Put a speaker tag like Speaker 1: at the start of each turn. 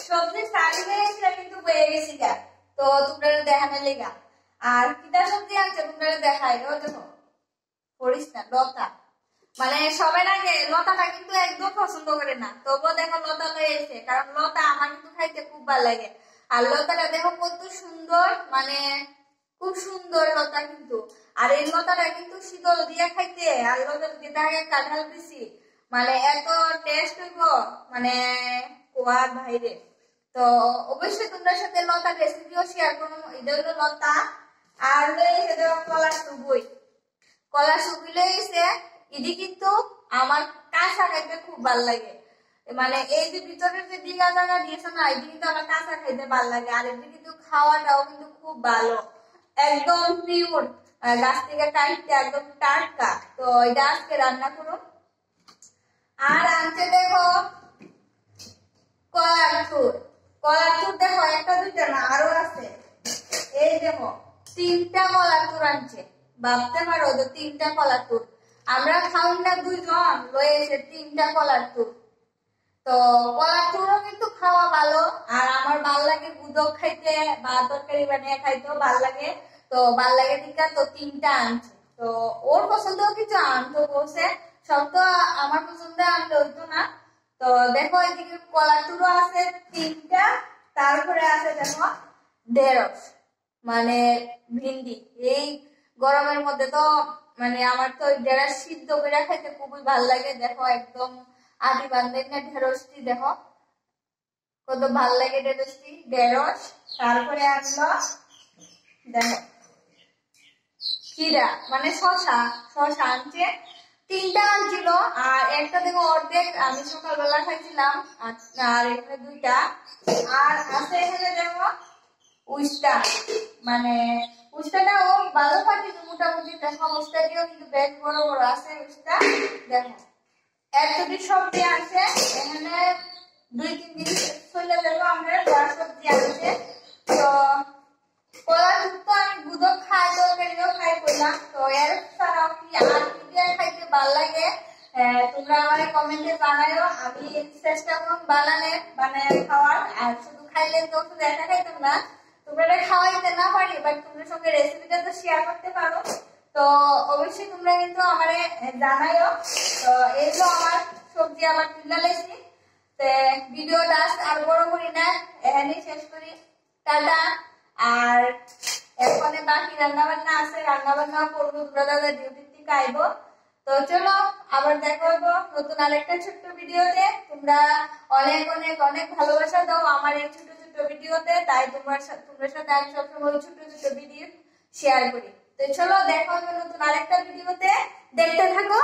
Speaker 1: সবজি সারিয়ে এসে কিন্তু বয়ে গেছি গা, তো তোমরা দেখানোর লেগা। আর কিটা সবজি আনছে তোমরা দেখাই, ও দেখো পড়িস না লতা, মানে সবার আগে লতাটা কিন্তু একদম পছন্দ করে না, তবুও দেখো লতা লয়ে এসে, কারণ লতা আমার কিন্তু খাইতে খুব ভালো লাগে। আর লতাটা দেখো কত সুন্দর, মানে খুব সুন্দর লতা কিন্তু। আর এই লতাটা কিন্তু শীতল দিয়ে খাইতে, আর লতা দিয়ে থাকে কাঁঠাল বেশি, মানে এত টেস্ট হইব, মানে কোয়ার বাইরে। তো অবশ্যই তোমরা সাথে লতার রেসিপিও শেয়ার করবো। এটা হলো লতা, আর কলার সুবই, কলার সুবি লইছে ইডি কিন্তু আমার কাঁচা খাইতে খুব ভালো লাগে, মানে এই যে ভিতরের যে ডিগা জানা দিয়েছে না, এটি কিন্তু আমার কাঁচা খাইতে ভালো লাগে। আর এটি কিন্তু খাওয়াটাও কিন্তু খুব ভালো, একদম পিওর গাছ থেকে কাটতে একদম টাটকা। তো এটা আজকে রান্না করুন। আর আনতে দেখো কলার থুর, কলার থুর দেখো একটা দুইটা না আরো আছে, এই দেখো 3টা কলার থুর আনছে, ভাবতে পারো তো 3টা কলার থুর। আমরা খাউন না 2 জন, লয়ে এসে 3টা কলার থুর। তো কলার থুরও কিন্তু খাওয়া ভালো, আর আমার ভাল লাগে গুদক খাইতে বা তরকারি বানিয়ে খাইতেও ভাল লাগে। তো ভাল লাগে টিকা, তো 3টা আনছে। তো ওর পছন্দ কিছু আনতো বলছে, সব তো আমার পছন্দ আনতে হইতো না। তো দেখো এদিকে কলার থুরও আছে 3টা, তারপরে আছে দেখো ঢেঁড়স, মানে ভিন্ডি। এই গরমের মধ্যে তো মানে আমার তো ঢেঁড়স সিদ্ধ করে খাইতে খুবই ভালো লাগে। দেখো একদম আদি বান্ধব না ঢেঁড়সটি, দেখো কত ভাল লাগে ঢেঁড়সটি, ঢেঁড়স। তারপরে আসলো দেখো খিরা, মানে শশা, শশা আনছে 3টা আনছিল, আর একটা দেখো অর্ধেক আমি সকালবেলা খাইছিলাম, আর এখানে 2টা। আর আছে এখানে দেখো উস্তা, মানে উস্তাটাও ভালো পাচ্ছি মোটামুটি, দেখো উস্তাটিও কিন্তু বেশ বড় বড় আছে উস্তা। দেখো একটি সবজি আছে এখানে, 2-3 দিন চলে যাবো আমরা, বড় সবজি আছে। তো কলা তো আমি গুদক খাই, তরকারিও খাই করলাম। তো এর ছাড়াও কি আর কি দিয়ে খাইতে ভালো লাগে তোমরা আমার কমেন্টে জানাইও, আমি চেষ্টা করব বানায় খাওয়ার। আর শুধু খাইলে তো শুধু এটা খাইতাম না, তোমরা খাওয়াইতে না পারি, বাট তোমার সঙ্গে রেসিপিটা তো শেয়ার করতে পারো। তো অবশ্যই তোমরা কিন্তু আমারে জানাইও। তো এইগুলো আমার সবজি আমার তুলে লেছি। ভিডিওটা আর বড় করি না, এখানেই শেষ করি। টাটা। আর এখন বাকি রান্না বান্না আছে, রান্না বান্না করবো, দাদা ডিউটি থেকে আইবো। তো চলো আবার দেখা হইবো নতুন আরেকটা ছোট্ট ভিডিওতে। তোমরা অনেক অনেক অনেক ভালোবাসা দাও আমার এই ছোট ছোট ভিডিওতে, তাই তোমার সাথে আমি সবসময় ছোট ছোট ভিডিও শেয়ার করি। তো চলো দেখা হবে নতুন আরেকটা ভিডিওতে, দেখতে থাকো।